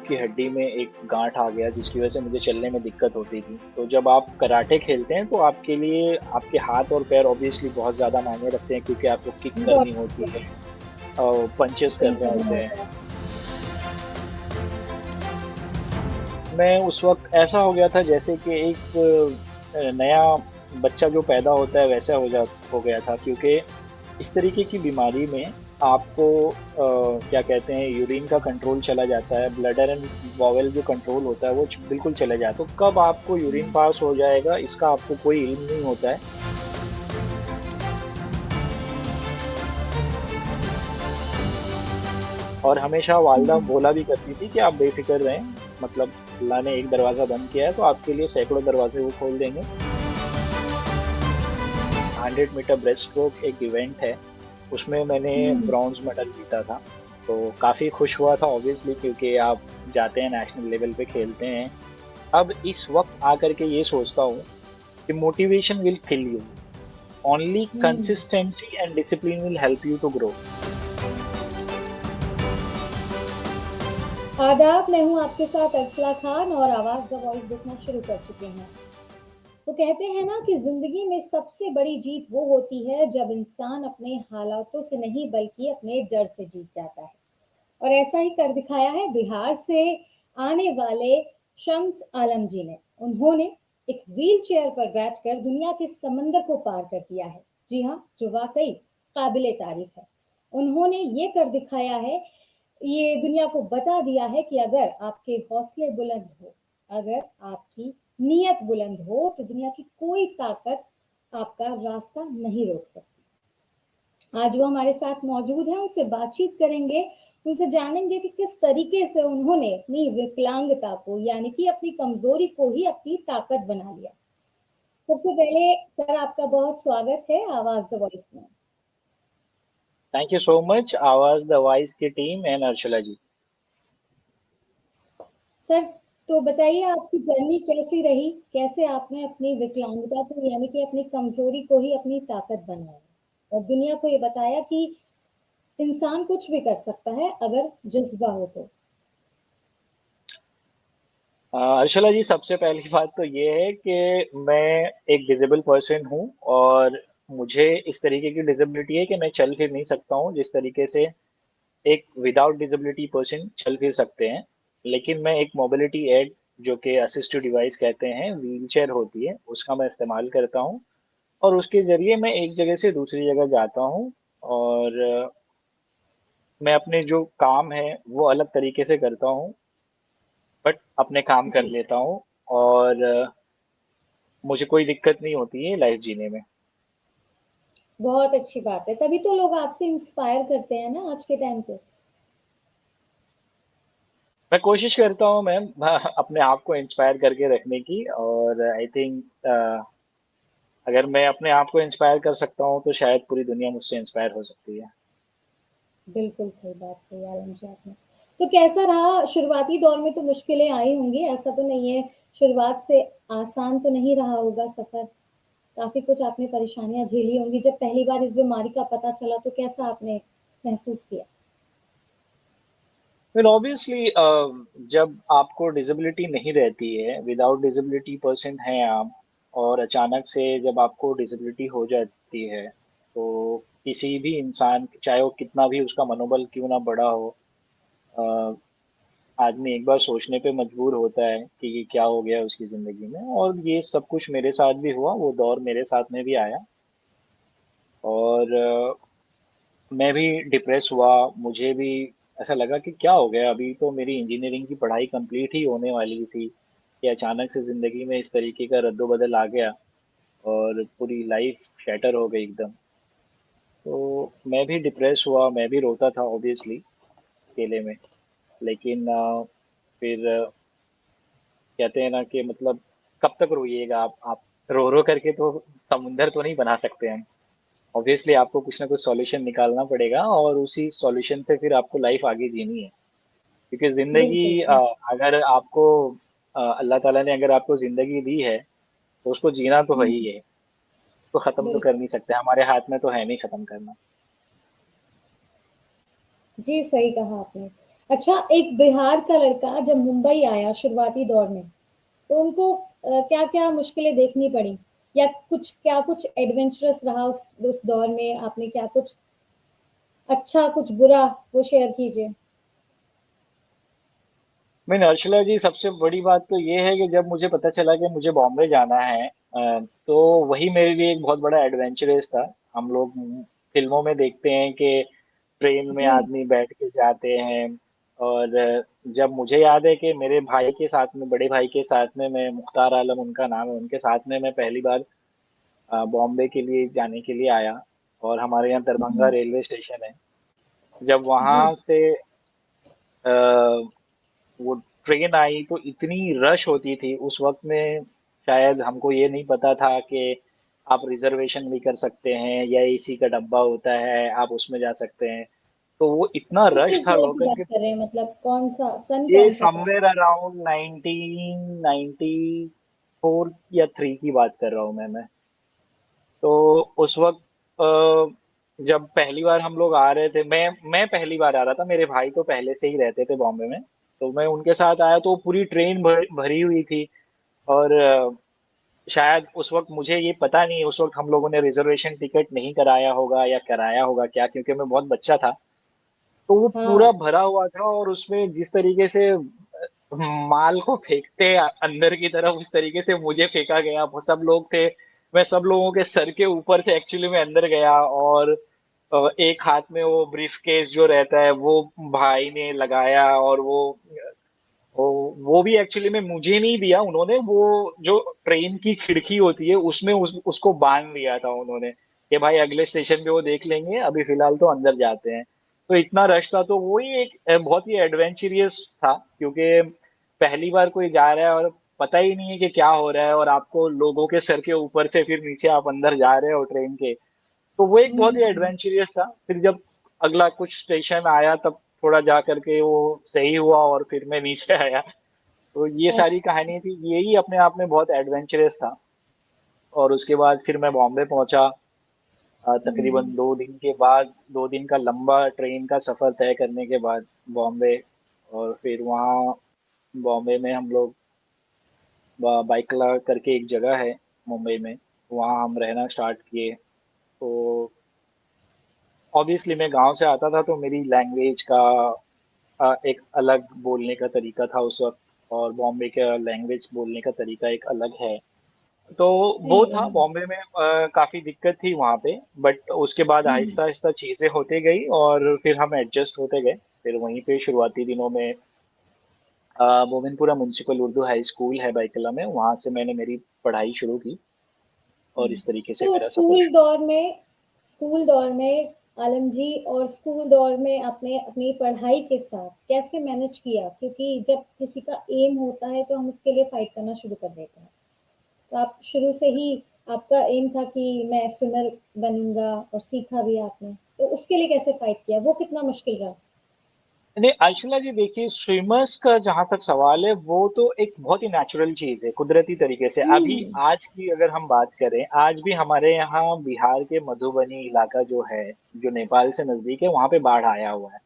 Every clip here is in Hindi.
की हड्डी में एक गांठ आ गया जिसकी वजह से मुझे चलने में दिक्कत होती थी। तो जब आप कराटे खेलते हैं तो आपके लिए आपके हाथ और पैर ऑब्वियसली बहुत ज़्यादा मायने रखते हैं क्योंकि आपको किक बहुत करनी होती है और पंचेस स्विंग करने करना होते हैं। होता है। मैं उस वक़्त ऐसा हो गया था जैसे कि एक नया बच्चा जो पैदा होता है वैसा हो गया था क्योंकि इस तरीके की बीमारी में आपको क्या कहते हैं यूरिन का कंट्रोल चला जाता है, ब्लैडर एंड बॉवेल जो कंट्रोल होता है वो बिल्कुल चला जाता है। तो कब आपको यूरिन पास हो जाएगा इसका आपको कोई इल्म नहीं होता है। और हमेशा वालदा हम्म। बोला भी करती थी कि आप बेफिक्र रहें, मतलब अल्लाह ने एक दरवाज़ा बंद किया है तो आपके लिए सैकड़ों दरवाजे वो खोल देंगे। 100 मीटर ब्रेस्ट स्ट्रोक एक इवेंट है, उसमें मैंने हम्म। ब्रॉन्ज मेडल जीता था। तो काफ़ी खुश हुआ था ऑब्वियसली क्योंकि आप जाते हैं नेशनल लेवल पे खेलते हैं। अब इस वक्त आकर के ये सोचता हूँ कि motivation will kill you, only hmm. Consistency and discipline will help you to grow. आदाब, मैं हूं आपके साथ अरसला खान और आवाज द वॉइस देखना शुरू कर चुके हैं। तो कहते हैं ना कि जिंदगी में सबसे बड़ी जीत वो होती है जब इंसान अपने हालातों से नहीं बल्कि अपने डर से जीत जाता है। और ऐसा ही कर दिखाया है बिहार से आने वाले शम्स आलम जी ने। उन्होंने एक व्हील चेयर पर बैठकर दुनिया के समंदर को पार कर दिया है। जी हाँ, जो वाकई काबिले तारीफ है। उन्होंने ये कर दिखाया है, ये दुनिया को बता दिया है कि अगर आपके हौसले बुलंद हो, अगर आपकी नीयत बुलंद हो, तो दुनिया की कोई ताकत आपका रास्ता नहीं रोक सकती। आज वो हमारे साथ मौजूद है, उनसे बातचीत करेंगे, उनसे जानेंगे कि किस तरीके से उन्होंने अपनी विकलांगता को यानी कि अपनी कमजोरी को ही अपनी ताकत बना लिया। सबसे पहले सर, आपका बहुत स्वागत है आवाज द वॉइस में। थैंक यू सो मच आवाज द वॉइस की टीम एंड अर्शला जी। सर, तो बताइए आपकी जर्नी कैसी रही, कैसे आपने अपनी विकलांगता को यानी कि अपनी कमजोरी को ही अपनी ताकत बनाया और दुनिया को ये बताया कि इंसान कुछ भी कर सकता है अगर जज्बा हो तो। अर्शला जी, सबसे पहली बात तो ये है कि मैं एक डिजेबल पर्सन हूँ और मुझे इस तरीके की डिसेबिलिटी है कि मैं चल फिर नहीं सकता हूँ जिस तरीके से एक विदाउट डिसेबिलिटी पर्सन चल फिर सकते हैं। लेकिन मैं एक मोबिलिटी एड जो कि असिस्टिव डिवाइस कहते हैं, व्हील चेयर होती है, उसका मैं इस्तेमाल करता हूँ और उसके ज़रिए मैं एक जगह से दूसरी जगह जाता हूँ। और मैं अपने जो काम है वो अलग तरीके से करता हूँ, बट अपने काम कर जी, लेता हूँ और मुझे कोई दिक्कत नहीं होती है लाइफ जीने में। बहुत अच्छी बात है, तभी तो लोग आपसे इंस्पायर करते हैं ना आज के टाइम पे। मैं कोशिश करता हूँ मैम अपने आप को इंस्पायर करके रखने की, और आई थिंक अगर मैं अपने आप को इंस्पायर कर सकता हूँ तो शायद पूरी दुनिया मुझसे इंस्पायर हो सकती है। बिल्कुल सही बात कही आलम जी आपने। तो कैसा रहा शुरुआती दौर में? तो मुश्किलें आई होंगी, ऐसा तो नहीं है शुरुआत से आसान तो नहीं रहा होगा सफर। काफी कुछ आपने परेशानियां झेली होंगी। जब पहली बार इस बीमारी का पता चला तो कैसा आपने महसूस किया? फिर ऑब्वियसली जब आपको डिसेबिलिटी नहीं रहती है, विदाउट डिसेबिलिटी पर्सन हैं आप, और अचानक से जब आपको डिसेबिलिटी हो जाती है तो किसी भी इंसान, चाहे वो कितना भी उसका मनोबल क्यों ना बड़ा हो, अ, आदमी एक बार सोचने पे मजबूर होता है कि ये क्या हो गया उसकी ज़िंदगी में। और ये सब कुछ मेरे साथ भी हुआ, वो दौर मेरे साथ में भी आया और मैं भी डिप्रेस हुआ। मुझे भी ऐसा लगा कि क्या हो गया, अभी तो मेरी इंजीनियरिंग की पढ़ाई कंप्लीट ही होने वाली थी कि अचानक से ज़िंदगी में इस तरीके का रद्दोबदल आ गया और पूरी लाइफ शैटर हो गई एकदम। तो मैं भी डिप्रेस हुआ, मैं भी रोता था ऑब्वियसली अकेले में। लेकिन फिर कहते हैं ना कि मतलब कब तक रोइएगा आप रो रो करके तो समुंदर तो नहीं बना सकते हम। ऑब्वियसली आपको कुछ ना कुछ सॉल्यूशन निकालना पड़ेगा और उसी सॉल्यूशन से फिर आपको लाइफ आगे जीनी है। क्योंकि जिंदगी बिल्कुल सही। अगर आपको अल्लाह ताला ने अगर आपको जिंदगी दी है तो उसको जीना तो वही हम्म। है। तो खत्म तो कर बिल्कुल। नहीं सकते, हमारे हाथ में तो है नहीं खत्म करना। जी, सही कहा आपने। अच्छा, एक बिहार का लड़का जब मुंबई आया शुरुआती दौर में, तो उनको क्या क्या मुश्किलें देखनी पड़ी, या कुछ एडवेंचरस रहा उस दौर में, आपने क्या कुछ अच्छा कुछ बुरा, वो शेयर कीजिए। मैं अर्शला जी, सबसे बड़ी बात तो ये है कि जब मुझे पता चला कि मुझे बॉम्बे जाना है, तो वही मेरे लिए एक बहुत बड़ा एडवेंचरस था। हम लोग फिल्मों में देखते हैं कि ट्रेन में जी। आदमी बैठ के जाते हैं। और जब मुझे याद है कि मेरे भाई के साथ में, बड़े भाई के साथ में, मैं मुख्तार आलम उनका नाम है, उनके साथ में मैं पहली बार बॉम्बे के लिए जाने के लिए आया। और हमारे यहाँ दरभंगा हम्म, रेलवे स्टेशन है। जब जी। वहां से वो ट्रेन आई तो इतनी रश होती थी उस वक्त में। शायद हमको ये नहीं पता था कि आप रिजर्वेशन भी कर सकते हैं या एसी का डब्बा होता है आप उसमें जा सकते हैं। तो वो इतना ये रश किस था दौर की लोगों बात के। कर रहे हैं, मतलब कौन सा सन, ये कौन सा था? समवेयर अराउंड 1994 या 3 की बात कर रहा हूँ मैं। तो उस वक्त जब पहली बार हम लोग आ रहे थे, मैं पहली बार आ रहा था, मेरे भाई तो पहले से ही रहते थे बॉम्बे में। तो मैं उनके साथ आया तो पूरी ट्रेन भरी हुई थी। और शायद उस वक्त मुझे ये पता नहीं, उस वक्त हम लोगों ने रिजर्वेशन टिकट नहीं कराया होगा या कराया होगा क्या, क्योंकि मैं बहुत बच्चा था। तो वो पूरा हाँ। भरा हुआ था और उसमें जिस तरीके से माल को फेंकते हैं अंदर की तरफ, उस तरीके से मुझे फेंका गया। वो सब लोग थे, मैं सब लोगों के सर के ऊपर से एक्चुअली मैं अंदर गया। और एक हाथ में वो ब्रीफ केस जो रहता है वो भाई ने लगाया। और वो वो भी एक्चुअली में मुझे नहीं दिया उन्होंने, वो जो ट्रेन की खिड़की होती है उसमें उसको बांध दिया था उन्होंने कि भाई अगले स्टेशन पे वो देख लेंगे, अभी फिलहाल तो अंदर जाते हैं। तो इतना रश था, तो वही एक बहुत ही एडवेंचरियस था, क्योंकि पहली बार कोई जा रहा है और पता ही नहीं है कि क्या हो रहा है, और आपको लोगों के सर के ऊपर से फिर नीचे आप अंदर जा रहे हो ट्रेन के। तो वो एक बहुत ही हम्म। एडवेंचरियस था। फिर जब अगला कुछ स्टेशन आया तब थोड़ा जा करके वो सही हुआ और फिर मैं नीचे आया। तो ये सारी कहानी थी, यही अपने आप में बहुत एडवेंचरस था। और उसके बाद फिर मैं बॉम्बे पहुंचा। तकरीबन हम्म। 2 दिन के बाद, 2 दिन का लंबा ट्रेन का सफर तय करने के बाद बॉम्बे। और फिर वहाँ बॉम्बे में हम लोग बाइकला करके एक जगह है मुंबई में, वहाँ हम रहना स्टार्ट किए। तो ऑब्वियसली मैं गांव से आता था तो मेरी लैंग्वेज का एक अलग बोलने का तरीका था उस वक्त। और बॉम्बे का लैंग्वेज बोलने का तरीका एक अलग है। तो वो सही है। था बॉम्बे में, काफी दिक्कत थी वहां पे। बट उसके बाद हम्म। आहिस्ता आहिस्ता चीजें होते गई और फिर हम एडजस्ट होते गए। फिर वहीं पे शुरुआती दिनों में Mominpura municipal Urdu high school है बाइकला में, वहां से मैंने मेरी पढ़ाई शुरू की। और इस तरीके से तो मेरा सफर शुरू। स्कूल दौर में आलम जी, और स्कूल दौर में आपने अपनी पढ़ाई के साथ कैसे मैनेज किया? क्योंकि जब किसी का एम होता है तो हम उसके लिए फाइट करना शुरू कर देते हैं। तो आप शुरू से ही, आपका एम था कि मैं स्विमर बनूंगा, और सीखा भी आपने, तो उसके लिए कैसे फाइट किया, वो कितना मुश्किल रहा? नहीं अर्चना जी, देखिए स्विमर्स का जहां तक सवाल है, वो तो एक बहुत ही नेचुरल चीज है, कुदरती तरीके से। अभी हम्म। आज की अगर हम बात करें, आज भी हमारे यहाँ बिहार के मधुबनी इलाका जो है, जो नेपाल से नजदीक है, वहां पे बाढ़ आया हुआ है।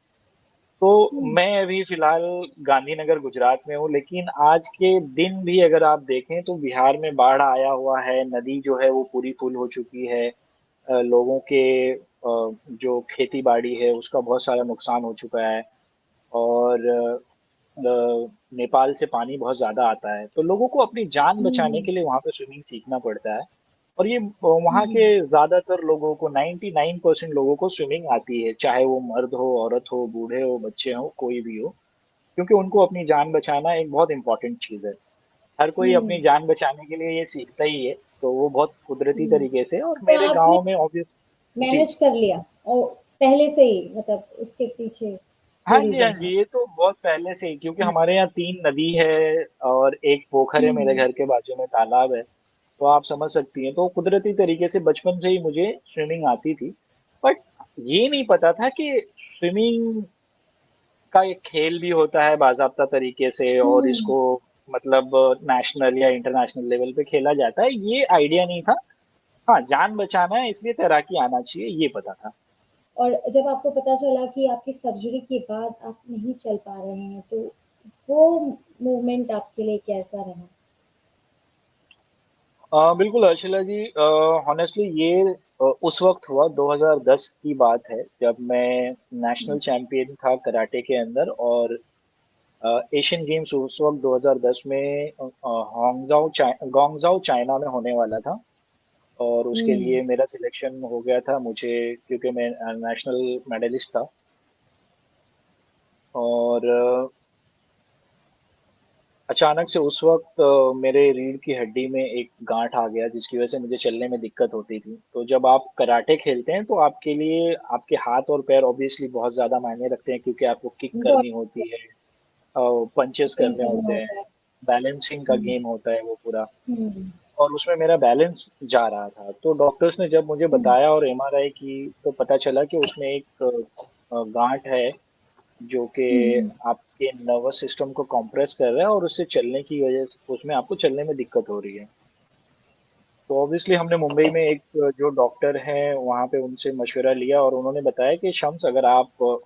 तो हम्म। मैं अभी फिलहाल गांधीनगर गुजरात में हूँ, लेकिन आज के दिन भी अगर आप देखें तो बिहार में बाढ़ आया हुआ है। नदी जो है वो पूरी फुल हो चुकी है। लोगों के जो खेती बाड़ी है उसका बहुत सारा नुकसान हो चुका है। और नेपाल से पानी बहुत ज्यादा आता है, तो लोगों को अपनी जान बचाने हम्म। के लिए वहां पे स्विमिंग सीखना पड़ता है। और ये वहाँ के हम्म। ज्यादातर लोगों को, 99% लोगों को स्विमिंग आती है, चाहे वो मर्द हो, औरत हो, बूढ़े हो, बच्चे हो, कोई भी हो। क्योंकि उनको अपनी जान बचाना एक बहुत इंपॉर्टेंट चीज है। हर कोई अपनी हम्म। जान बचाने के लिए ये सीखता ही है। तो वो बहुत कुदरती हम्म। तरीके से, और तो मेरे आपने गांव में ऑब्वियस। जी। मैनेज कर लिया, और पहले से ही, मतलब उसके पीछे हाँ कोई जी, हाँ रीजन जी, था? ये तो बहुत पहले से ही, क्योंकि हम्म। हमारे यहाँ 3 नदी है और एक पोखर है, मेरे हम्म। घर के बाजू में तालाब है। तो आप समझ सकती हैं, तो कुदरती तरीके से बचपन से ही मुझे स्विमिंग आती थी। बट ये नहीं पता था कि स्विमिंग का एक खेल भी होता है बाजाब्ता तरीके से, और हम्म। इसको मतलब नेशनल या इंटरनेशनल लेवल पे खेला जाता है, ये आइडिया नहीं था। हाँ, जान बचाना है इसलिए तैराकी आना चाहिए, ये पता था। और जब आपको पता चला कि आपकी सर्जरी के बाद आप नहीं चल पा रहे हैं, तो वो मोमेंट आपके लिए कैसा रहा? बिल्कुल अर्शिला जी, हॉनेस्टली ये उस वक्त हुआ 2010 की बात है, जब मैं नेशनल चैंपियन था कराटे के अंदर। और एशियन गेम्स उस वक्त 2010 में गोंगजाओ चाइना में होने वाला था। और उसके हुँ, लिए मेरा सिलेक्शन हो गया था मुझे, क्योंकि मैं नेशनल मेडलिस्ट था। और अचानक से उस वक्त मेरे रीढ़ की हड्डी में एक गांठ आ गया, जिसकी वजह से मुझे चलने में दिक्कत होती थी। तो जब आप कराटे खेलते हैं तो आपके लिए आपके हाथ और पैर ऑब्वियसली बहुत ज्यादा मायने रखते हैं, क्योंकि आपको किक बहुत करनी होती है, पंचेस डिफेंड करने करना होते हैं, होता है। बैलेंसिंग का हुँ, गेम होता है वो पूरा। हुँ, और उसमें मेरा बैलेंस जा रहा था। तो डॉक्टर्स ने जब मुझे हुँ, बताया और एमआरआई की, तो पता चला कि उसमें एक गांठ है, जो कि हुँ, आपके नर्वस सिस्टम को कंप्रेस कर रहा है, और उससे चलने की वजह से उसमें आपको चलने में दिक्कत हो रही है। तो ऑब्वियसली हमने मुंबई में एक जो डॉक्टर हैं वहाँ पे उनसे मशवरा लिया, और उन्होंने बताया कि शम्स, अगर आप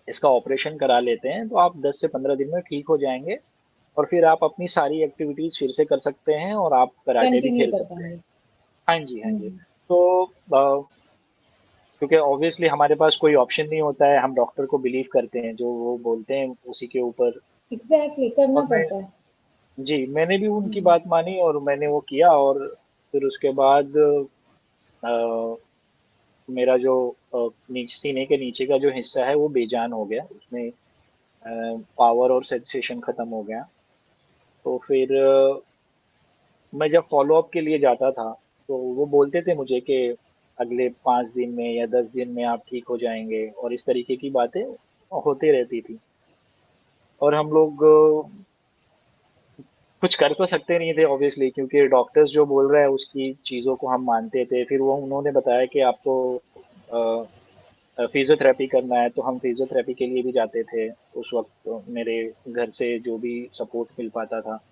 इसका ऑपरेशन करा लेते हैं तो आप 10 से 15 दिन में ठीक हो जाएंगे, और फिर आप अपनी सारी एक्टिविटीज फिर से कर सकते हैं, और आप कराटे भी कंटिन्यू खेल कर सकते हैं। पाएँगे। हाँ जी, हाँ हुँ, जी। तो क्योंकि ऑब्वियसली हमारे पास कोई ऑप्शन नहीं होता है, हम डॉक्टर को बिलीव करते हैं, जो वो बोलते हैं उसी के ऊपर। एग्ज़ैक्टली करना और मैं पड़ता है। जी, मैंने भी उनकी हुँ, बात मानी और मैंने वो किया। और फिर उसके बाद अ, मेरा जो नीचे सीने के नीचे का जो हिस्सा है वो बेजान हो गया, उसमें पावर और सेंसेशन खत्म हो गया। तो फिर मैं जब फॉलो अप के लिए जाता था, तो वो बोलते थे मुझे कि अगले 5 दिन में या 10 दिन में आप ठीक हो जाएंगे, और इस तरीके की बातें होती रहती थी। और हम लोग कुछ कर तो सकते नहीं थे ऑब्वियसली, क्योंकि डॉक्टर्स जो बोल रहे हैं उसकी चीज़ों को हम मानते थे। फिर वो उन्होंने बताया कि आपको फिजियोथेरेपी करना है, तो हम फिजियोथेरेपी के लिए भी जाते थे। उस वक्त मेरे घर से जो भी सपोर्ट मिल पाता था,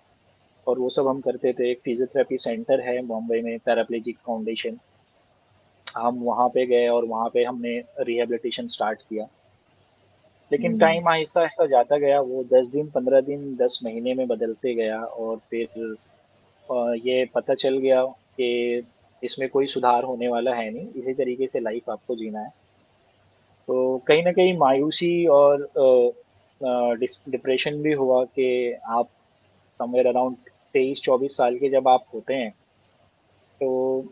और वो सब हम करते थे। एक फिजियोथेरेपी सेंटर है बॉम्बे में, पैराप्लेजिक फाउंडेशन, हम वहाँ पे गए और वहाँ पे हमने रिहेबिलिटेशन स्टार्ट किया। लेकिन हुँ, टाइम आहिस्ता आहिस्ता जाता गया, वो 10 दिन, 15 दिन, 10 महीने में बदलते गया। और फिर ये पता चल गया कि इसमें कोई सुधार होने वाला है नहीं, इसी तरीके से लाइफ आपको जीना है। तो कहीं ना कहीं मायूसी और डिप्रेशन भी हुआ कि आप समवेयर अराउंड 23-24 साल के जब आप होते हैं, तो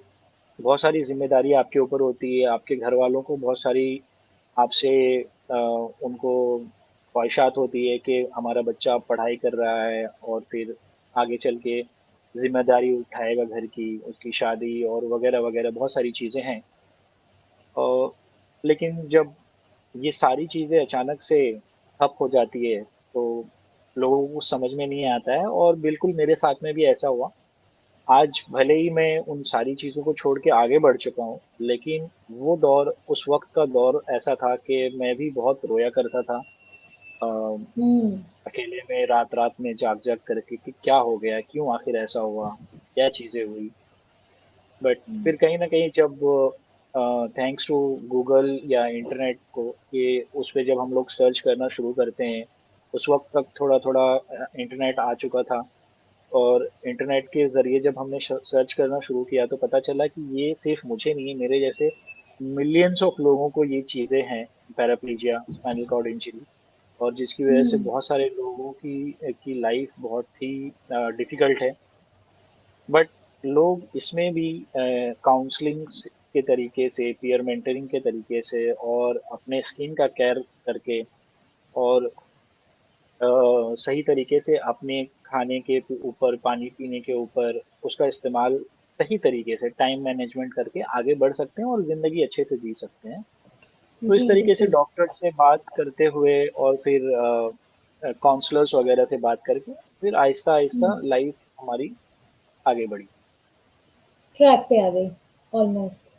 बहुत सारी जिम्मेदारी आपके ऊपर होती है। आपके घर वालों को बहुत सारी आपसे उनको ख्वाहिशात होती है कि हमारा बच्चा पढ़ाई कर रहा है, और फिर आगे चल के जिम्मेदारी उठाएगा घर की, उसकी शादी और वगैरह वगैरह बहुत सारी चीज़ें हैं। और लेकिन जब ये सारी चीज़ें अचानक से ठप हो जाती है, तो लोगों को समझ में नहीं आता है। और बिल्कुल मेरे साथ में भी ऐसा हुआ। आज भले ही मैं उन सारी चीज़ों को छोड़ के आगे बढ़ चुका हूँ, लेकिन वो दौर, उस वक्त का दौर ऐसा था कि मैं भी बहुत रोया करता था। अ, हुँ, अकेले में रात रात में जाग जाग करके कि क्या हो गया, क्यों आखिर ऐसा हुआ, क्या चीज़ें हुई। बट फिर कहीं ना कहीं जब थैंक्स टू गूगल या इंटरनेट को, ये उस पे जब हम लोग सर्च करना शुरू करते हैं, उस वक्त तक थोड़ा थोड़ा इंटरनेट आ चुका था। और इंटरनेट के ज़रिए जब हमने सर्च करना शुरू किया, तो पता चला कि ये सिर्फ मुझे नहीं, मेरे जैसे मिलियंस ऑफ लोगों को ये चीज़ें हैं, पैराप्लीजिया, स्पाइनल कॉर्ड इंजरी। और जिसकी वजह से हुँ, बहुत सारे लोगों की लाइफ बहुत ही डिफिकल्ट है। बट लोग इसमें भी काउंसलिंग के तरीके से, पीयर मेंटरिंग के तरीके से, और अपने स्किन का केयर करके, और सही तरीके से अपने खाने के ऊपर, पानी पीने के ऊपर, उसका इस्तेमाल सही तरीके से टाइम मैनेजमेंट करके आगे बढ़ सकते हैं और ज़िंदगी अच्छे से जी सकते हैं। तो इस जी, तरीके से बिल्कुल। डॉक्टर से बात करते हुए, और फिर काउंसलर्स वगैरह से बात करके, फिर आहिस्ता आहिस्ता हुँ, लाइफ हमारी आगे बढ़ी। ट्रैक पे आ गई ऑलमोस्ट।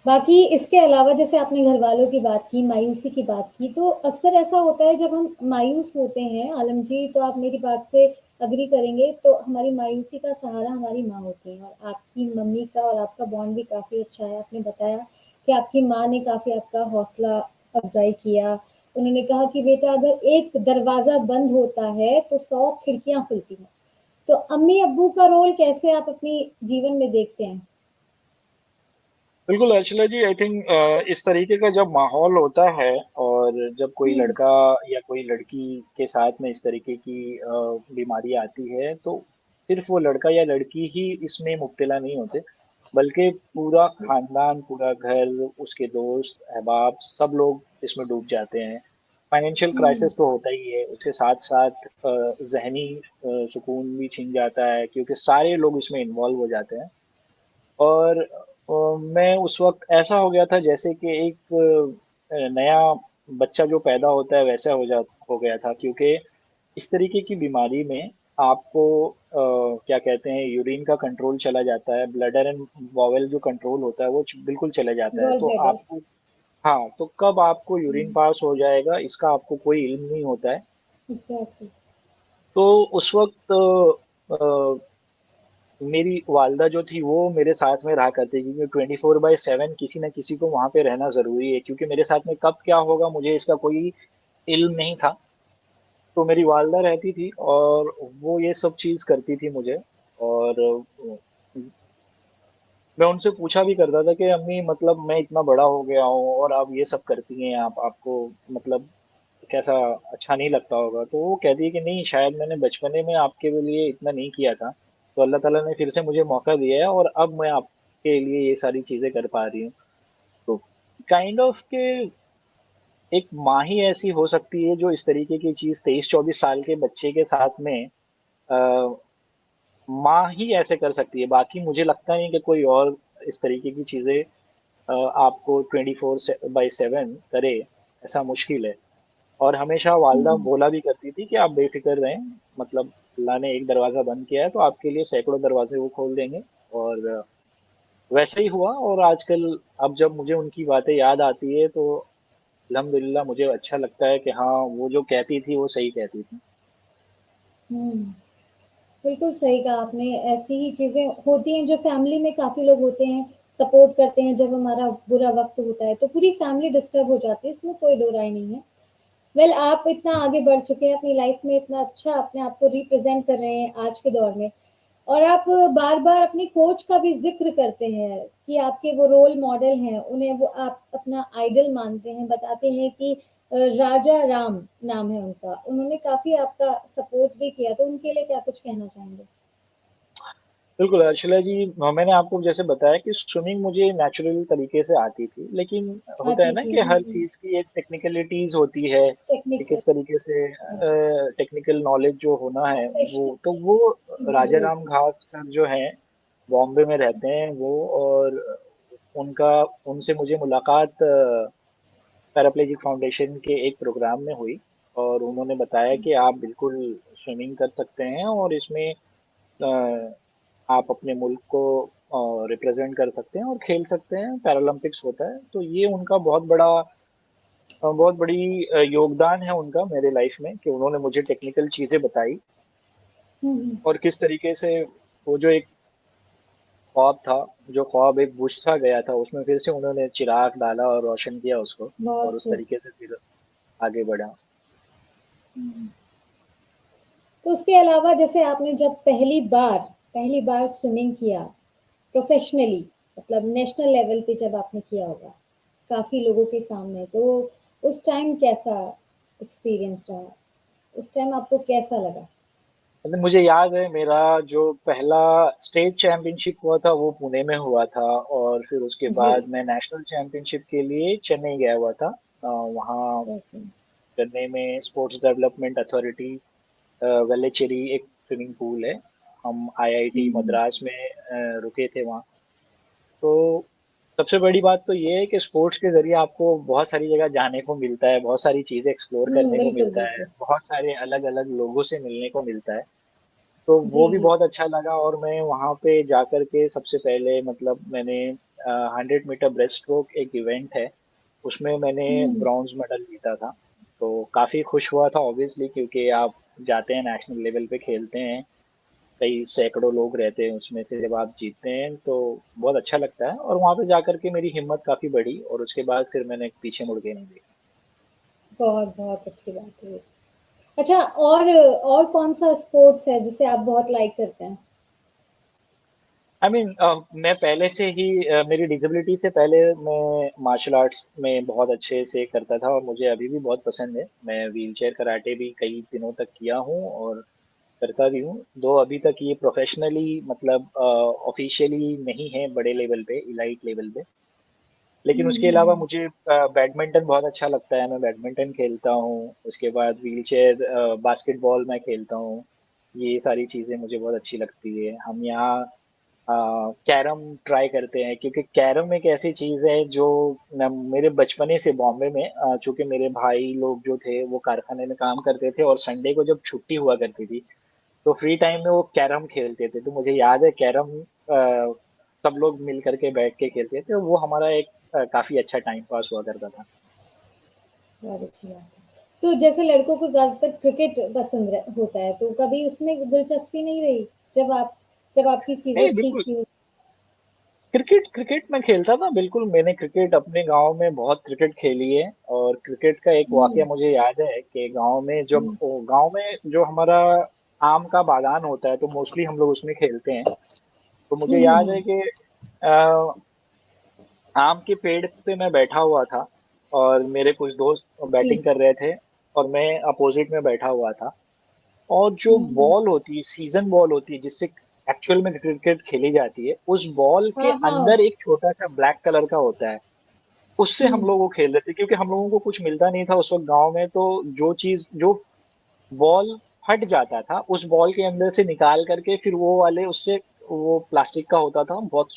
बाकी इसके अलावा जैसे आपने घरवालों की बात की, मायूसी की बात की, तो अक्सर ऐसा होता है जब हम मायूस होते हैं, आलम जी तो आप मेरी बात से एग्री करेंगे, तो हमारी मायूसी का सहारा हमारी माँ होती हैं और आपकी मम्मी का और आपका बॉन्ड भी काफ़ी अच्छा है, आपने बताया कि आपकी माँ ने काफ़ी आपका हौसला अफ़ज़ाई किया। उन्होंने कहा कि बेटा अगर एक दरवाज़ा बंद होता है तो 100 खिड़कियाँ खुलती हैं। तो अम्मी-अब्बू का रोल कैसे आप अपनी जीवन में देखते हैं? बिल्कुल, अर्चला जी, आई थिंक इस तरीके का जब माहौल होता है और जब कोई हुँ, लड़का या कोई लड़की के साथ में इस तरीके की बीमारी आती है, तो सिर्फ वो लड़का या लड़की ही इसमें मुब्तला नहीं होते, बल्कि पूरा खानदान, पूरा घर, उसके दोस्त, अहबाब सब लोग इसमें डूब जाते हैं। फाइनेंशियल हुँ, क्राइसिस तो होता ही है, उसके साथ-साथ ज़हनी सुकून भी छिन जाता है, क्योंकि सारे लोग इसमें इन्वॉल्व हो जाते हैं। और मैं उस वक़्त ऐसा हो गया था जैसे कि एक नया बच्चा जो पैदा होता है वैसा हो गया था, क्योंकि इस तरीके की बीमारी में आपको क्या कहते हैं, यूरिन का कंट्रोल चला जाता है, ब्लैडर एंड बाउल जो कंट्रोल होता है वो बिल्कुल चला जाता है। गॉल तो ब्लैडर। आपको, हाँ, तो कब आपको यूरिन हुँ, पास हो जाएगा इसका आपको कोई इल्म नहीं होता है। एग्ज़ैक्टली। तो उस वक़्त मेरी वालिदा जो थी वो मेरे साथ में रहा करती थी, क्योंकि 24/7 किसी न किसी को वहाँ पे रहना ज़रूरी है, क्योंकि मेरे साथ में कब क्या होगा मुझे इसका कोई इल्म नहीं था। तो मेरी वालिदा रहती थी और वो ये सब चीज़ करती थी मुझे। और मैं उनसे पूछा भी करता था कि अम्मी, मतलब मैं इतना बड़ा हो गया हूँ और आप ये सब करती हैं, आप आपको मतलब कैसा अच्छा नहीं लगता होगा? तो वो कहती है कि नहीं, शायद मैंने बचपने में आपके लिए इतना नहीं किया था, तो अल्लाह ताला ने फिर से मुझे मौका दिया है और अब मैं आपके लिए ये सारी चीज़ें कर पा रही हूँ। तो काइंड ऑफ के एक माँ ही ऐसी हो सकती है जो इस तरीके की चीज़ 23-24 साल के बच्चे के साथ में अ, माँ ही ऐसे कर सकती है। बाकी मुझे लगता नहीं कि कोई और इस तरीके की चीज़ें आपको 24/7 करे, ऐसा मुश्किल है। और हमेशा वालिदा हुँ, बोला भी करती थी कि आप बेफ़िक्र रहें, मतलब अल्लाह ने एक दरवाज़ा बंद किया है तो आपके लिए सैकड़ों दरवाज़े वो खोल देंगे। और वैसा ही हुआ। और आजकल अब जब मुझे उनकी बातें याद आती है तो अल्हम्दुलिल्लाह मुझे अच्छा लगता है कि हाँ, वो जो कहती थी वो सही कहती थी। हुँ। बिल्कुल सही कहा आपने, ऐसी ही चीज़ें होती हैं जो फैमिली में काफ़ी लोग होते हैं, सपोर्ट करते हैं जब हमारा बुरा वक़्त होता है, तो पूरी फैमिली डिस्टर्ब हो जाती है, इसमें कोई दो राय नहीं है। वेल आप इतना आगे बढ़ चुके हैं अपनी लाइफ़ में, इतना अच्छा अपने आप को रिप्रेज़ेंट कर रहे हैं आज के दौर में और आप बार-बार अपने कोच का भी ज़िक्र करते हैं कि आपके वो रोल मॉडल हैं, उन्हें वो आप अपना आइडल मानते हैं, बताते हैं कि राजा राम नाम है उनका, उन्होंने काफ़ी आपका सपोर्ट भी किया, तो उनके लिए क्या कुछ कहना चाहेंगे? बिल्कुल, अर्शला जी, मैंने आपको जैसे बताया कि स्विमिंग मुझे नेचुरल तरीके से आती थी, लेकिन होता है आती ना थी। कि हर चीज़ की एक टेक्निकलिटीज़ होती है, कि टेक्निकल किस तरीके से टेक्निकल नॉलेज जो होना है वो, प्रोफेशनल तो वो चीज़ें जो राजा राम होती हैं। घाट सर जो हैं, बॉम्बे में रहते हैं वो। और उनका उनसे मुझे मुलाकात पैराप्लेजिक फाउंडेशन के एक प्रोग्राम में हुई। और उन्होंने बताया कि आप बिल्कुल स्विमिंग कर सकते हैं और इसमें अ, आप अपने मुल्क को रिप्रेजेंट कर सकते हैं और खेल सकते हैं, पैरालंपिक्स होता है। तो ये उनका बहुत बड़ी योगदान है उनका मेरे लाइफ में, कि उन्होंने मुझे टेक्निकल चीज़ें बताई हुँ, हुँ। और किस तरीके से वो जो एक ख्वाब था, जो ख्वाब एक बुझ सा गया था, उसमें फिर से उन्होंने चिराग डाला और रोशन किया उसको, और बहुत उस खूब। तरीके से फिर आगे बढ़ा। हुँ। तो उसके अलावा जैसे आपने जब पहली बार स्विमिंग किया प्रोफ़ेशनली मतलब नेशनल लेवल पे जब आपने किया होगा, काफ़ी लोगों के सामने, तो उस टाइम कैसा एक्सपीरियंस रहा? उस टाइम आपको कैसा लगा? मतलब मुझे याद है, मेरा जो पहला स्टेट चैंपियनशिप हुआ था वो पुणे में हुआ था, और फिर उसके जी, बाद मैं नेशनल चैंपियनशिप के लिए चेन्नई गया हुआ था। वहाँ ओके। चेन्नई में स्पोर्ट्स डेवलपमेंट अथॉरिटी, वेल्लेचेरी एक स्विमिंग पूल है। हम आईआईटी हुँ, हुँ। मद्रास में रुके थे वहाँ। तो सबसे बड़ी बात तो ये है कि स्पोर्ट्स के ज़रिए आपको बहुत सारी जगह जाने को मिलता है, बहुत सारी चीज़ें एक्सप्लोर हुँ, करने को बिल्कुल, मिलता है, बिल्कुल। बहुत सारे अलग-अलग लोगों से मिलने को मिलता है। तो जी, वो भी जी। बहुत अच्छा लगा। और मैं वहाँ पे जाकर के सबसे पहले, मतलब मैंने 100 मीटर ब्रेस्ट स्ट्रोक एक इवेंट है, उसमें मैंने हुँ, ब्रॉन्ज मेडल जीता था। तो काफ़ी खुश हुआ था ऑब्वियसली, क्योंकि आप जाते हैं नेशनल लेवल पे खेलते हैं कई सैकड़ों लोग रहते हैं, उसमें से जब आप जीतते हैं तो बहुत अच्छा लगता है। और वहां पे जाकर के मेरी हिम्मत काफी बढ़ी, और उसके बाद फिर मैंने पीछे मुड़ के नहीं देखा। बहुत बहुत अच्छी बात है। अच्छा, और कौन सा स्पोर्ट्स है जिसे आप बहुत लाइक करते हैं? आई मीन मैं पहले से ही मेरी डिसेबिलिटी से पहले मैं मार्शल आर्ट्स में बहुत अच्छे से करता था, और मुझे अभी भी बहुत पसंद है। मैं व्हीलचेयर कराटे भी कई दिनों तक किया हूँ और करता भी हूँ, दो अभी तक ये प्रोफेशनली मतलब ऑफिशियली नहीं है बड़े लेवल पे, इलाइट लेवल पे। लेकिन उसके अलावा हम्म। मुझे बैडमिंटन बहुत अच्छा लगता है, मैं बैडमिंटन खेलता हूँ। उसके बाद व्हीलचेयर बास्केटबॉल मैं खेलता हूँ। ये सारी चीज़ें मुझे बहुत अच्छी लगती है। हम यहाँ कैरम ट्राई करते हैं, क्योंकि कैरम एक ऐसी चीज़ है जो मेरे बचपने से बॉम्बे में चूंकि मेरे भाई लोग जो थे वो कारखाने में काम करते थे, और संडे को जब छुट्टी हुआ करती थी तो फ्री टाइम में वो कैरम खेलते थे। तो मुझे याद है कैरम सब लोग मिल करके बैठ के खेलते थे, वो हमारा एक काफी अच्छा टाइम पास हुआ करता था। बहुत अच्छी बात है। तो जैसे लड़कों को ज्यादातर क्रिकेट पसंद होता है, तो कभी उसमें दिलचस्पी नहीं रही जब आपकी चीजें नहीं, ठीक बिल्कुल। थी? क्रिकेट क्रिकेट मैं खेलता था, बिल्कुल। मैंने क्रिकेट अपने गांव में बहुत क्रिकेट खेली है। और क्रिकेट का एक वाकया हम्म। मुझे याद है कि गांव में जब हम्म। गांव में जो हमारा आम का बागान होता है तो मोस्टली हम लोग उसमें खेलते हैं। तो मुझे याद है हम्म। कि आम के पेड़ पे मैं बैठा हुआ था, और मेरे कुछ दोस्त जी। बैटिंग कर रहे थे, और मैं अपोजिट में बैठा हुआ था। और जो हम्म। बॉल होती है, सीजन बॉल होती है जिससे एक्चुअल में क्रिकेट खेली जाती है, उस बॉल के हाँ हाँ। अंदर एक छोटा सा ब्लैक कलर का होता है। उससे हम हम्म। लोग वो खेल रहे थे, क्योंकि हम लोगों को कुछ मिलता नहीं था उस वक्त गांव में। तो जो बॉल फट जाता था, उस बॉल के अंदर से निकाल करके फिर वो वाले उससे, वो प्लास्टिक का होता था, बहुत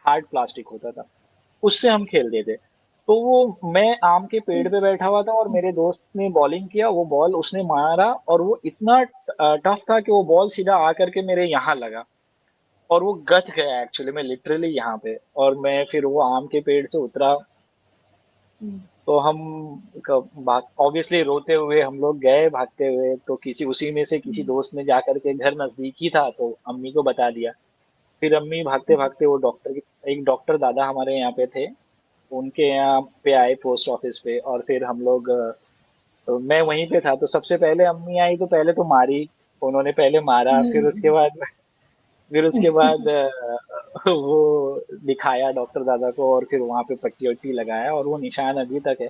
हार्ड प्लास्टिक होता था, उससे हम खेलते थे। तो वो मैं आम के पेड़ पे बैठा हुआ था और मेरे दोस्त ने बॉलिंग किया, वो बॉल उसने मारा, और वो इतना टफ था कि वो बॉल सीधा आकर के मेरे यहाँ लगा, और वो गच गया एक्चुअली में, लिटरली यहाँ पे। और मैं फिर वो आम के पेड़ से उतरा, हम्म। तो हम ऑब्वियसली रोते हुए हम लोग गए भागते हुए। तो किसी उसी में से किसी दोस्त ने जाकर के, घर नजदीक ही था, तो अम्मी को बता दिया। फिर अम्मी भागते भागते वो एक डॉक्टर दादा हमारे यहाँ पे थे, उनके यहाँ पे आए पोस्ट ऑफिस पे। और फिर हम लोग तो मैं वहीं पे था, तो सबसे पहले अम्मी आई तो पहले तो मारी, उन्होंने पहले मारा, हम्म। फिर उसके बाद वो दिखाया डॉक्टर दादा को, और फिर वहां पे पट्टी वट्टी लगाया, और वो निशान अभी तक है।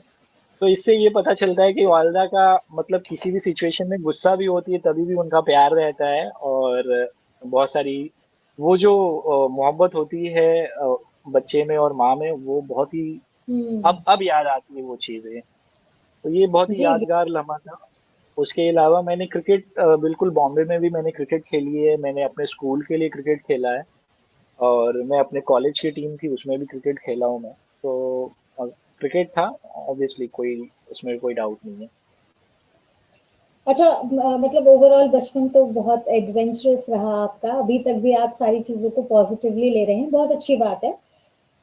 तो इससे ये पता चलता है कि वालदा का मतलब किसी भी सिचुएशन में गुस्सा भी होती है तभी भी उनका प्यार रहता है, और बहुत सारी वो जो मोहब्बत होती है बच्चे में और माँ में, वो बहुत ही हम्म। अब याद आती है वो चीजें। तो ये बहुत ही जी। यादगार लम्हा था। उसके अलावा मैंने क्रिकेट बिल्कुल बॉम्बे में भी मैंने क्रिकेट खेली है, मैंने अपने स्कूल के लिए क्रिकेट खेला है, और मैं अपने कॉलेज की टीम थी उसमें भी क्रिकेट खेला हूँ मैं। तो क्रिकेट था ऑब्वियसली, कोई उसमें कोई डाउट नहीं है। अच्छा, मतलब ओवरऑल बचपन तो बहुत एडवेंचरस रहा आपका, अभी तक भी आप सारी चीज़ों को पॉजिटिवली ले रहे हैं, बहुत अच्छी बात है।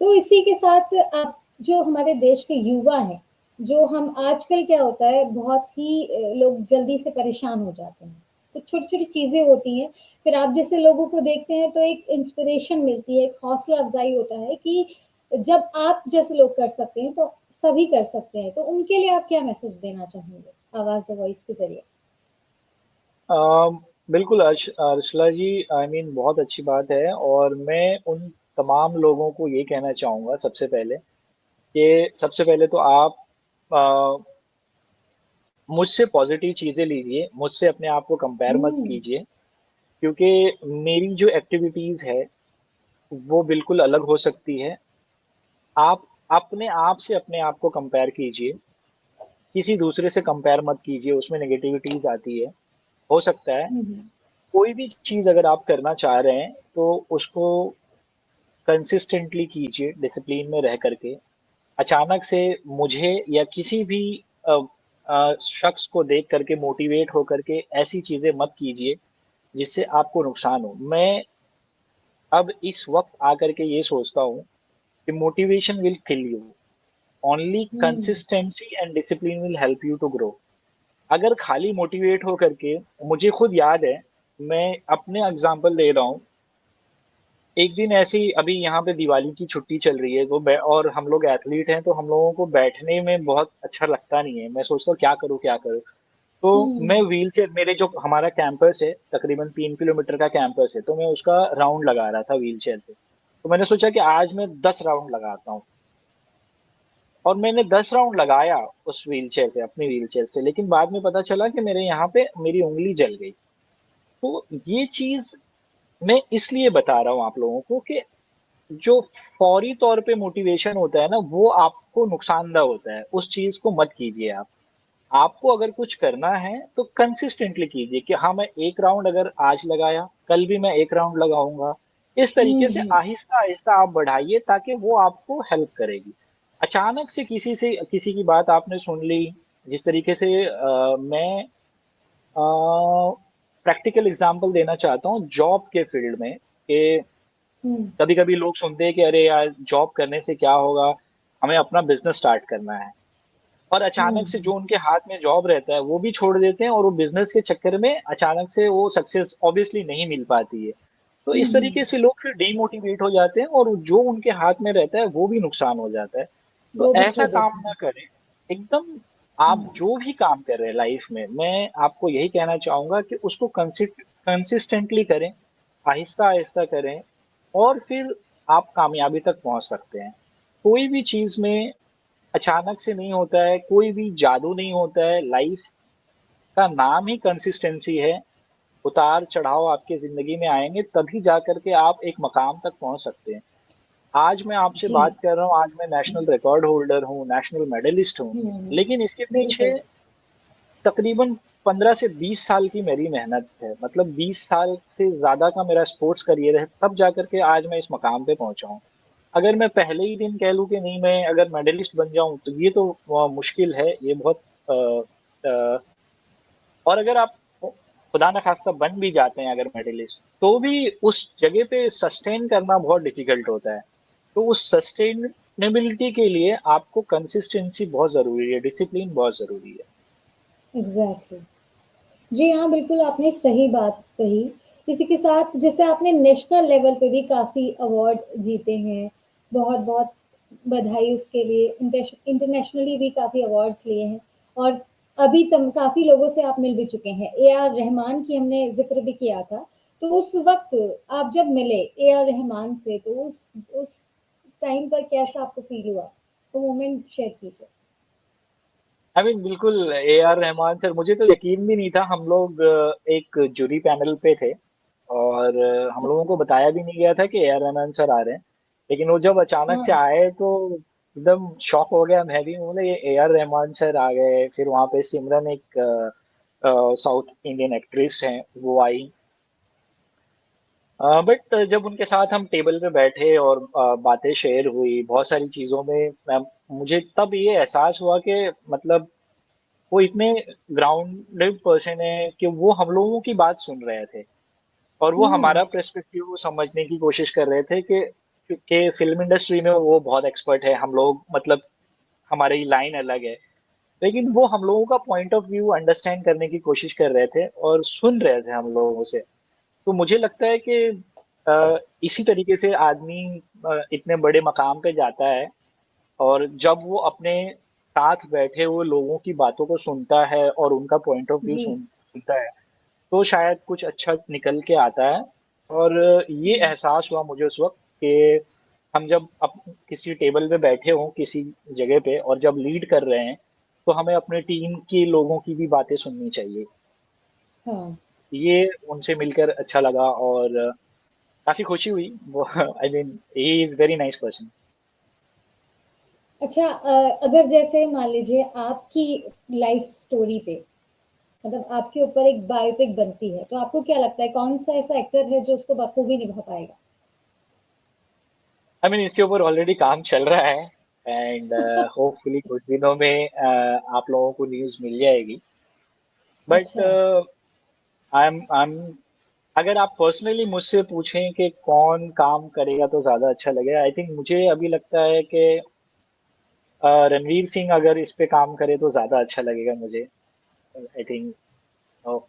तो इसी के साथ आप, जो हमारे देश के युवा हैं, जो हम आजकल क्या होता है, बहुत ही लोग जल्दी से परेशान हो जाते हैं। तो छोटी-छोटी चीज़ें होती हैं, फिर आप जैसे लोगों को देखते हैं तो एक इंस्पिरेशन मिलती है, एक हौसला अफ़ज़ाई होता है कि जब आप जैसे लोग कर सकते हैं, तो सभी कर सकते हैं। तो उनके लिए आप क्या मैसेज देना चाहेंगे, आवाज़ द वॉइस के ज़रिए? बिल्कुल अर्शला जी, आई मीन बहुत अच्छी बात है। और मैं उन तमाम लोगों को ये कहना चाहूँगा सबसे पहले कि सबसे पहले तो आप अ, मुझसे पॉजिटिव चीज़ें लीजिए, मुझसे अपने आप को कंपेयर मत हुँ। कीजिए। क्योंकि मेरी जो एक्टिविटीज़ है वो बिल्कुल अलग हो सकती है। आप अपने आप से अपने आप को कंपेयर कीजिए, किसी दूसरे से कंपेयर मत कीजिए, उसमें नेगेटिविटीज आती है। हो सकता है हुँ, हुँ। कोई भी चीज अगर आप करना चाह रहे हैं तो उसको कंसिस्टेंटली कीजिए, डिसिप्लिन में रह करके। अचानक से मुझे या किसी भी अ, शख्स को देख करके मोटिवेट होकर के ऐसी चीजें मत कीजिए जिससे आपको नुकसान हो। मैं अब इस वक्त आकर के ये सोचता हूँ कि motivation will kill you, only hmm. Consistency and discipline will help you to grow. अगर खाली मोटिवेट हो करके, मुझे खुद याद है मैं अपने एग्जांपल दे रहा हूँ। एक दिन ऐसे ही अभी यहाँ पे दिवाली की छुट्टी चल रही है, तो और हम लोग एथलीट हैं, तो हम लोगों को बैठने में बहुत अच्छा लगता नहीं है। मैं सोचता हूँ क्या करूँ क्या करूँ। तो मैं हुँ, व्हील चेयर, मेरे जो हमारा कैंपस है तकरीबन 3 किलोमीटर का कैंपस है, तो मैं उसका राउंड लगा रहा था व्हील चेयर से। तो मैंने सोचा कि आज मैं 10 राउंड लगाता हूँ, और मैंने 10 राउंड लगाया उस व्हील चेयर से, अपनी व्हील चेयर से। लेकिन बाद में पता चला कि मेरे यहाँ पे मेरी उंगली जल गई। तो ये चीज मैं इसलिए बता रहा हूँ आप लोगों को कि जो फौरी तौर पे मोटिवेशन होता है ना, वो आपको नुकसानदेह होता है। उस चीज को मत कीजिए आप। आपको अगर कुछ करना है तो कंसिस्टेंटली कीजिए कि हाँ, मैं 1 राउंड अगर आज लगाया, कल भी मैं 1 राउंड लगाऊंगा। इस तरीके हुँ, से हुँ। आहिस्ता आहिस्ता आप बढ़ाइए, ताकि वो आपको हेल्प करेगी। अचानक से किसी की बात आपने सुन ली, जिस तरीके से मैं प्रैक्टिकल एग्जांपल देना चाहता हूँ जॉब के फील्ड में, कि हुँ, कभी कभी लोग सुनते हैं कि अरे यार, जॉब करने से क्या होगा, हमें अपना बिजनेस स्टार्ट करना है। और हुँ, अचानक से हुँ, जो उनके हाथ में जॉब रहता है वो भी छोड़ देते हैं, और वो बिजनेस के चक्कर में अचानक से वो सक्सेस ऑब्वियसली नहीं मिल पाती है। तो हुँ, इस हुँ। तरीके से लोग फिर डीमोटिवेट हो जाते हैं, और जो उनके हाथ में रहता है वो भी नुकसान हो जाता है। तो वो भी ऐसा खो काम देते ना हैं। करें। एकदम, आप हुँ, जो भी काम कर रहे हैं लाइफ में, मैं आपको यही कहना चाहूंगा कि उसको कंसिस्टेंटली करें, आहिस्ता आहिस्ता करें, और फिर आप कामयाबी तक पहुंच सकते हैं। कोई भी चीज में अचानक से नहीं होता है, कोई भी जादू नहीं होता है। लाइफ का नाम ही कंसिस्टेंसी है। उतार चढ़ाव आपके जिंदगी में आएंगे, तभी जा करके आप एक मकाम तक पहुंच सकते हैं। आज मैं आपसे जी। बात कर रहा हूँ, आज मैं नेशनल रिकॉर्ड होल्डर हूँ, नेशनल मेडलिस्ट हूँ। हुँ, लेकिन इसके पीछे बिल्कुल। तकरीबन 15 से 20 साल की मेरी मेहनत है। मतलब 20 साल से ज्यादा का मेरा स्पोर्ट्स करियर है, तब जा करके आज मैं इस मकाम पे पहुंचा हूँ। अगर मैं पहले ही दिन कह लूं कि नहीं, मैं अगर मेडलिस्ट बन जाऊं, तो ये तो मुश्किल है, ये बहुत अ, और अगर आप खुदा न खास्ता बन भी जाते हैं अगर मेडलिस्ट, तो भी उस जगह पे सस्टेन करना बहुत डिफिकल्ट होता है। तो उस सस्टेनेबिलिटी के लिए आपको कंसिस्टेंसी बहुत जरूरी है, डिसिप्लिन बहुत जरूरी है। एग्ज़ैक्टली। जी हाँ, बिल्कुल आपने सही बात कही। इसी के साथ जैसे आपने नेशनल लेवल पे भी काफ़ी अवार्ड जीते हैं, बहुत-बहुत बधाई उसके लिए। इंटरनेशनली भी काफ़ी अवार्ड्स लिए हैं और अभी तम काफ़ी लोगों से आप मिल भी चुके हैं। ए आर रहमान की हमने ज़िक्र भी किया था, तो उस वक़्त आप जब मिले ए आर रहमान से, तो उस टाइम पर कैसा आपको फ़ील हुआ? वो मोमेंट शेयर कीजिए। आई मीन बिल्कुल, ए आर रहमान सर, मुझे तो यकीन भी नहीं था। हम लोग एक जूरी पैनल पे थे, और हम लोगों को बताया भी नहीं गया था कि ए आर रहमान सर आ रहे हैं। लेकिन वो जब अचानक से हाँ, आए तो एकदम शॉक हो गया मैं भी। बोले ये ए आर रहमान सर आ गए। फिर वहां पे सिमरन, एक साउथ इंडियन एक्ट्रेस हैं, वो आई। बट जब उनके साथ हम टेबल पे बैठे और बातें शेयर हुई बहुत सारी चीजों में, मुझे तब ये एहसास हुआ कि मतलब वो इतने ग्राउंडेड पर्सन है कि वो हम लोगों की बात सुन रहे थे, और वो हुँ, हमारा पर्सपेक्टिव समझने की कोशिश कर रहे थे कि फिल्म इंडस्ट्री में वो बहुत एक्सपर्ट है, हम लोग मतलब हमारी लाइन अलग है। लेकिन वो हम लोगों का पॉइंट ऑफ व्यू अंडरस्टैंड करने की कोशिश कर रहे थे और सुन रहे थे हम लोगों से। तो मुझे लगता है कि इसी तरीके से आदमी इतने बड़े मकाम पे जाता है, और जब वो अपने साथ बैठे हुए लोगों की बातों को सुनता है और उनका पॉइंट ऑफ व्यू जी। सुनता है, तो शायद कुछ अच्छा निकल के आता है। और ये हुँ, एहसास हुआ मुझे उस वक्त कि हम जब किसी टेबल पे बैठे हों किसी जगह पे, और जब लीड कर रहे हैं, तो हमें अपने टीम के लोगों की भी बातें सुननी चाहिए। हाँ। ये उनसे मिलकर अच्छा लगा, और काफी खुशी हुई। वो I mean, he is very nice person. अच्छा अगर जैसे मान लीजिए आपकी लाइफ स्टोरी पे मतलब आपके ऊपर एक बायोपिक बनती है, तो आपको क्या लगता है कौन-सा ऐसा एक्टर है जो उसको बखूबी निभा पाएगा? आई मीन, इसके ऊपर ऑलरेडी काम चल रहा है, एंड होपफुली कुछ दिनों में आप लोगों को न्यूज़ मिल जाएगी। बट अच्छा। आई एम अगर आप पर्सनली मुझसे पूछें कि कौन काम करेगा तो ज्यादा अच्छा लगेगा, आई थिंक मुझे अभी लगता है कि रणवीर सिंह अगर इस पे काम करे तो ज्यादा अच्छा लगेगा मुझे। आई थिंक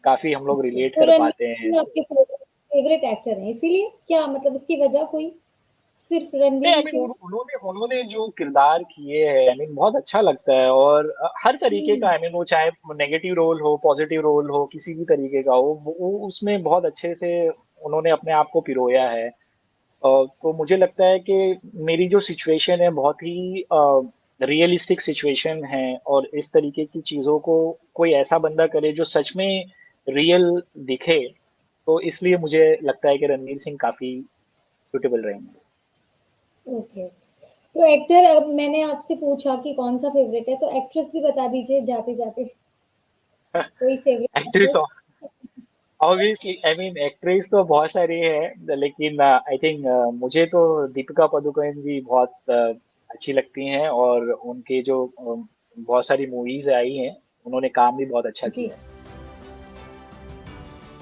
काफ़ी हम लोग अच्छा, रिलेट तो कर रणवीर पाते हैं। सिंह आपके फेवरेट एक्टर हैं, इसीलिए? क्या मतलब इसकी वजह कोई? सिर्फ़ नहीं, रणवीर आई ही मीन क्यों? उन्होंने उन्होंने जो किरदार किए हैं, आई मीन बहुत अच्छा लगता है, और हर तरीके का, हुँ, आई मीन वो चाहे नेगेटिव रोल हो, पॉजिटिव रोल हो, किसी भी तरीके का हो, वो उसमें बहुत अच्छे से उन्होंने अपने आप को पिरोया है। तो मुझे लगता है कि मेरी जो सिचुएशन है बहुत ही रियलिस्टिक सिचुएशन है, और इस तरीके की चीज़ों को कोई ऐसा बंदा करे जो सच में रियल दिखे, तो इसलिए मुझे लगता है कि रणवीर सिंह काफ़ी सूटेबल रहेंगे। ओके। तो एक्टर अब मैंने आपसे पूछा कि कौन-सा फेवरेट है, तो एक्ट्रेस भी बता दीजिए जाते-जाते, कोई favourite actress, actress? Obviously I mean actress तो बहुत सारी है, लेकिन आई थिंक मुझे तो दीपिका पादुकोण जी बहुत अच्छी लगती हैं, और उनके जो बहुत सारी मूवीज आई हैं, उन्होंने काम भी बहुत अच्छा जी। किया है।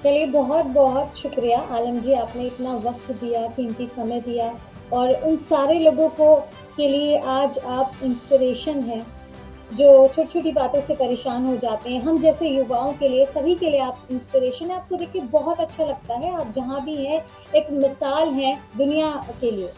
चलिए बहुत-बहुत शुक्रिया आलम जी, आपने इतना वक़्त दिया, कीमती समय दिया और उन सारे लोगों को के लिए आज आप इंस्पिरेशन हैं, जो छोटी-छोटी बातों से परेशान हो जाते हैं। हम जैसे युवाओं के लिए, सभी के लिए आप इंस्पिरेशन हैं। आपको देख के बहुत अच्छा लगता है, आप जहाँ भी हैं, एक मिसाल हैं दुनिया के लिए।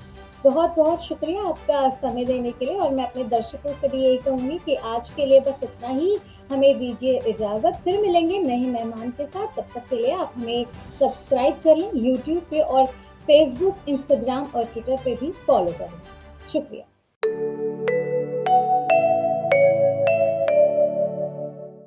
बहुत-बहुत शुक्रिया आपका समय देने के लिए और मैं अपने दर्शकों से भी यही कहूँगी कि आज के लिए बस इतना ही। हमें दीजिए इजाज़त, फिर मिलेंगे नए मेहमान के साथ। तब तक के लिए आप हमें सब्सक्राइब कर लें यूट्यूब पे और फ़ेसबुक, इंस्टाग्राम और ट्विटर पे भी फ़ॉलो करें। शुक्रिया।